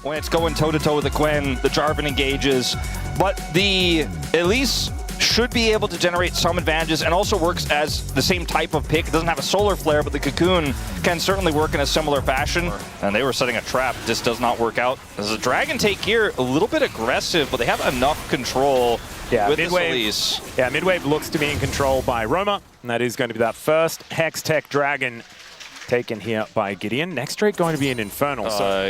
When it's going toe-to-toe with the Gwen, the Jarvan engages, but the Elise should be able to generate some advantages and also works as the same type of pick. It doesn't have a solar flare, but the cocoon can certainly work in a similar fashion. And they were setting a trap. This does not work out. As a Dragon take here, a little bit aggressive, but they have enough control with this Elise. Yeah, midwave looks to be in control by Roma, and that is going to be that first Hex Tech Dragon taken here by Gideon. Next Drake going to be an Infernal.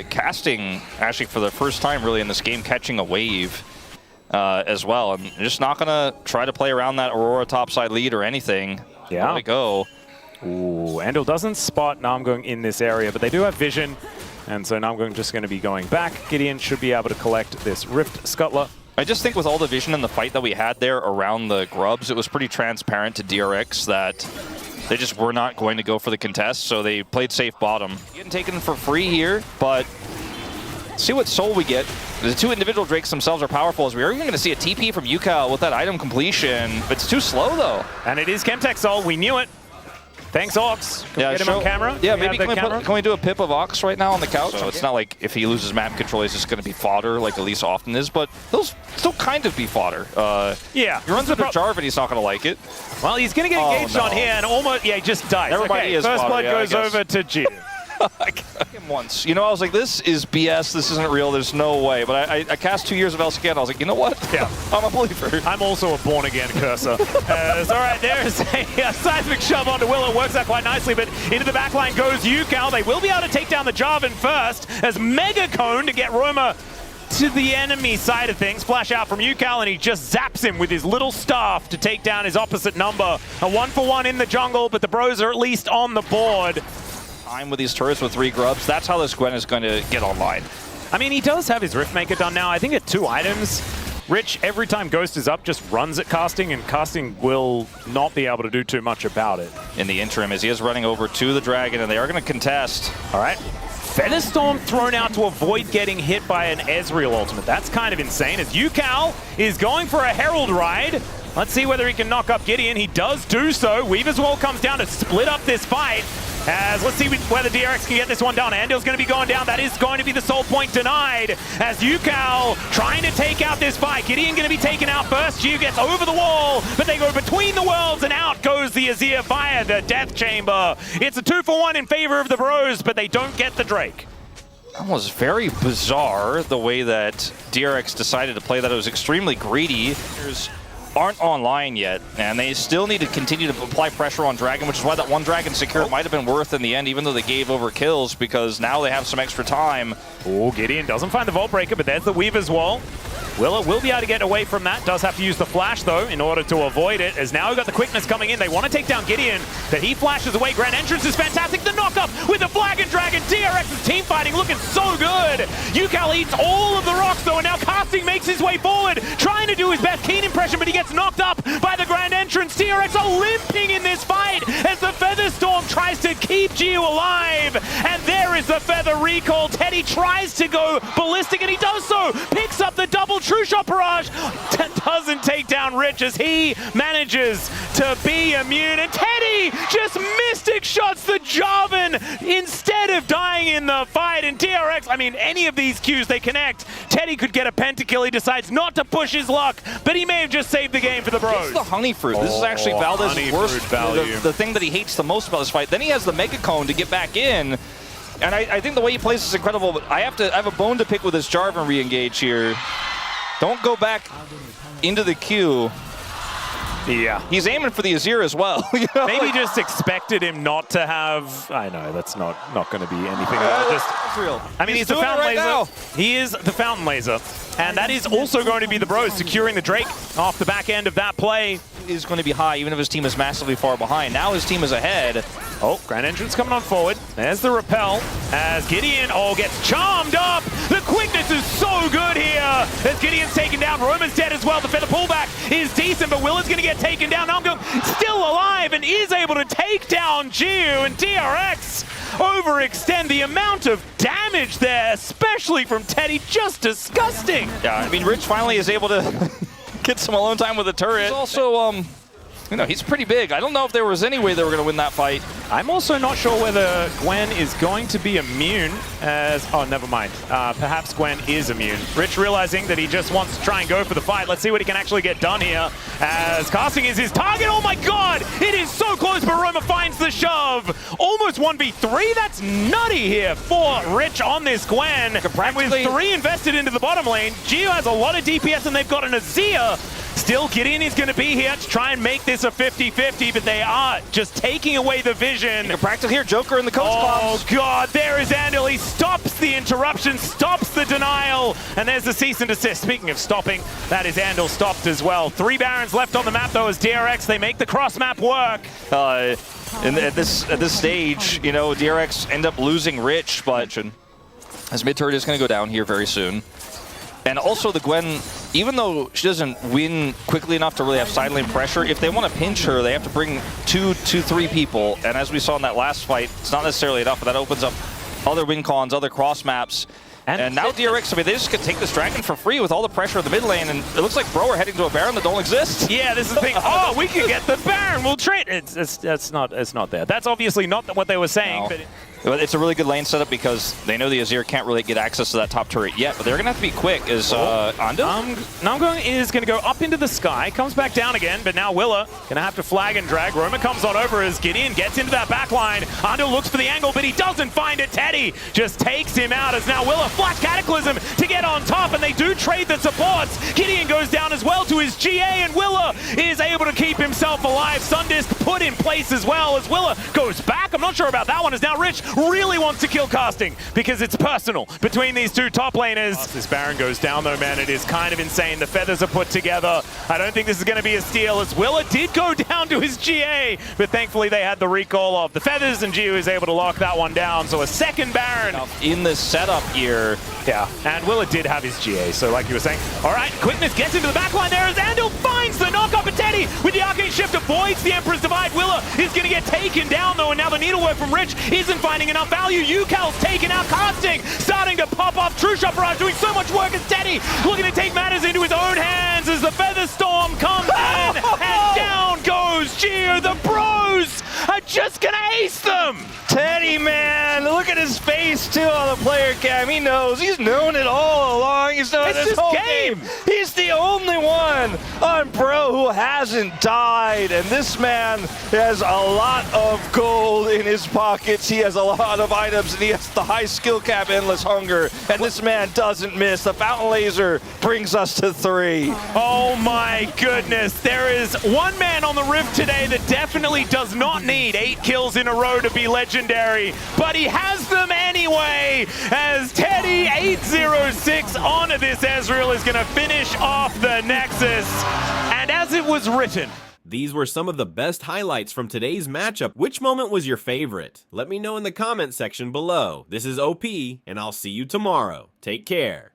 Casting, actually for the first time really in this game, catching a wave. As well. I'm just not going to try to play around that Aurora topside lead or anything. Yeah. Let it go. Ooh, Andal doesn't spot Namgung in this area, but they do have vision. And so Namgung just going to be going back. Gideon should be able to collect this Rift Scuttler. I just think with all the vision in the fight that we had there around the grubs, it was pretty transparent to DRX that they just were not going to go for the contest, so they played safe bottom. Getting taken for free here, but see what soul we get. The two individual Drakes themselves are powerful, as we are even going to see a TP from Yukal with that item completion. It's too slow, though. And it is Chemtech Soul. We knew it. Thanks, Ox. Can we get him on camera? Yeah, maybe can we do a pip of Ox right now on the couch? So it's not like if he loses map control, he's just going to be fodder like Elise often is, but he'll still kind of be fodder. Yeah. He runs into Jarvan, he's not going to like it. Well, he's going to get engaged on here and almost, yeah, he just dies. Everybody is First fodder, blood goes over to G. I got him once. You know, I was like, this is BS. This isn't real. There's no way. But I cast 2 years of LCK, and I was like, you know what? Yeah. I'm a believer. I'm also a born-again cursor. All right, there's a seismic shove onto Willow. Works out quite nicely, but into the backline goes Yukal. They will be able to take down the Jarvan first as Mega Cone to get Roma to the enemy side of things. Flash out from Yukal, and he just zaps him with his little staff to take down his opposite number. A 1-for-1 in the jungle, but the bros are at least on the board. Time with these turrets with 3 grubs. That's how this Gwen is going to get online. I mean, he does have his Riftmaker done now. I think at 2 items. Rich, every time Ghost is up, just runs at casting, and casting will not be able to do too much about it. In the interim, as he is running over to the Dragon, and they are going to contest. All right. Featherstorm thrown out to avoid getting hit by an Ezreal ultimate. That's kind of insane, as Yukal is going for a Herald ride. Let's see whether he can knock up Gideon. He does do so. Weaver's Wall comes down to split up this fight. As let's see whether DRX can get this one down. Andal's going to be going down. That is going to be the soul point denied. As Yukal trying to take out this fight. Gideon going to be taken out first. Yu gets over the wall, but they go between the worlds, and out goes the Azir via the Death Chamber. It's a 2-for-1 in favor of the bros, but they don't get the Drake. That was very bizarre, the way that DRX decided to play that. It was extremely greedy. Aren't online yet, and they still need to continue to apply pressure on Dragon, which is why that 1 Dragon secure might have been worth in the end, even though they gave over kills, because now they have some extra time. Oh, Gideon doesn't find the Vault Breaker, but there's the Weaver's Wall. Willow will be able to get away from that. Does have to use the flash, though, in order to avoid it, as now we've got the quickness coming in. They want to take down Gideon, but he flashes away. Grand Entrance is fantastic. The knock-up with the Flag and Dragon. DRX's team fighting looking so good. Yukal eats all of the rocks, though, and now Casting makes his way forward, trying to do his best Keen impression, but he gets knocked up by the Grand Entrance. DRX are limping in this fight as the Featherstorm tries to keep Gio alive, and there is the Feather recall. Teddy tries to go ballistic, and he does so. Picks up the double True Shot barrage. Doesn't take down Rich as he manages to be immune, and Teddy just mystic shots the Jarvan instead of dying in the fight. And DRX, I mean, any of these Qs they connect, Teddy could get a pentakill. He decides not to push his luck, but he may have just saved the game for the bros. This is the honey fruit. This is actually Valdez's worst, the thing that he hates the most about this fight. Then he has the Mega Cone to get back in. And I think the way he plays is incredible, but I have a bone to pick with this Jarvan re-engage here. Don't go back into the queue. Yeah. He's aiming for the Azir as well. You know? Maybe just expected him not to have... I know, that's not going to be anything. I mean, he's the Fountain Laser. He is the Fountain Laser. And that is also going to be the bros securing the Drake off the back end of that play. Is going to be high, even if his team is massively far behind. Now his team is ahead. Oh, Grand Entrance coming on forward. There's the repel as Gideon gets charmed up. The quickness is so good here as Gideon's taken down. Roman's dead as well. The feather pullback is decent, but Will is going to get taken down. Namgung still alive and is able to take down Gio, and DRX overextend. The amount of damage there, especially from Teddy, just disgusting. Yeah, I mean, Rich finally is able to get some alone time with the turret. He's also You know, he's pretty big. I don't know if there was any way they were going to win that fight. I'm also not sure whether Gwen is going to be immune as... Oh, never mind. Perhaps Gwen is immune. Rich realizing that he just wants to try and go for the fight. Let's see what he can actually get done here as casting is his target. Oh my god! It is so close, but Roma finds the shove. Almost 1v3. That's nutty here for Rich on this Gwen. And with 3 invested into the bottom lane, Gio has a lot of DPS and they've got an Azir. Still, Gideon is going to be here to try and make this a 50-50, but they are just taking away the vision. Practical here, Joker in the coach Oh god, there is Andal. He stops the interruption, stops the denial, and there's the cease and desist. Speaking of stopping, that is Andal stopped as well. 3 Barons left on the map though as DRX, they make the cross map work. At this stage, you know, DRX end up losing Rich, but as mid turret is going to go down here very soon. And also the Gwen, even though she doesn't win quickly enough to really have side lane pressure, if they want to pinch her, they have to bring 3 people. And as we saw in that last fight, it's not necessarily enough, but that opens up other win cons, other cross maps. And now DRX, I mean, they just could take this Dragon for free with all the pressure of the mid lane, and it looks like Bro are heading to a Baron that don't exist. Yeah, this is the thing. Oh, we could get the Baron. We'll trade. It's not there. That's obviously not what they were saying. No. But It's a really good lane setup because they know the Azir can't really get access to that top turret yet, but they're going to have to be quick. Is Andal? Namgung is going to go up into the sky, comes back down again, but now Willa going to have to flag and drag. Roma comes on over as Gideon gets into that back line. Andal looks for the angle, but he doesn't find it. Teddy just takes him out as now Willa flash Cataclysm to get on top, and they do trade the supports. Gideon goes down as well to his GA, and Willa is able to keep himself alive. Sundisk put in place as well as Willa goes back. I'm not sure about that one, as now Rich really wants to kill casting because it's personal between these 2 top laners. This Baron goes down though, man. It is kind of insane. The feathers are put together. I don't think this is going to be a steal as Willa did go down to his GA, but thankfully they had the recall of the feathers and Gio is able to lock that one down. So a second Baron in this setup here. Yeah, and Willa did have his GA, so like you were saying. All right, Quickness gets into the backline there as Andal finds the knock up, and Teddy with the Arcane Shift avoids the Emperor's Divide. Willa is going to get taken down though, and now the needlework from Rich isn't finding enough value. Ucal's taken out, casting, starting to pop off. True Shot Barrage doing so much work as Teddy looking to take matters into his own hands as the Feather Storm comes in, and down goes Gio. The Bros are just going to ace them. Teddy, man, look at his face too on the player cam. He knows. He's known it all along. He's known this whole game. He's the only one on Bro who hasn't died. And this man has a lot of gold in his pockets. He has a lot of items, and he has the high skill cap, Endless Hunger. And this man doesn't miss. The Fountain Laser brings us to 3. Oh my goodness. There is one man on the Rift today that definitely does not need 8 kills in a row to be legendary, but he has them anyway, as Teddy 806 onto this Ezreal is going to finish off the Nexus. And as it was written, these were some of the best highlights from today's matchup. Which moment was your favorite? Let me know in the comment section below. This is OP, and I'll see you tomorrow. Take care.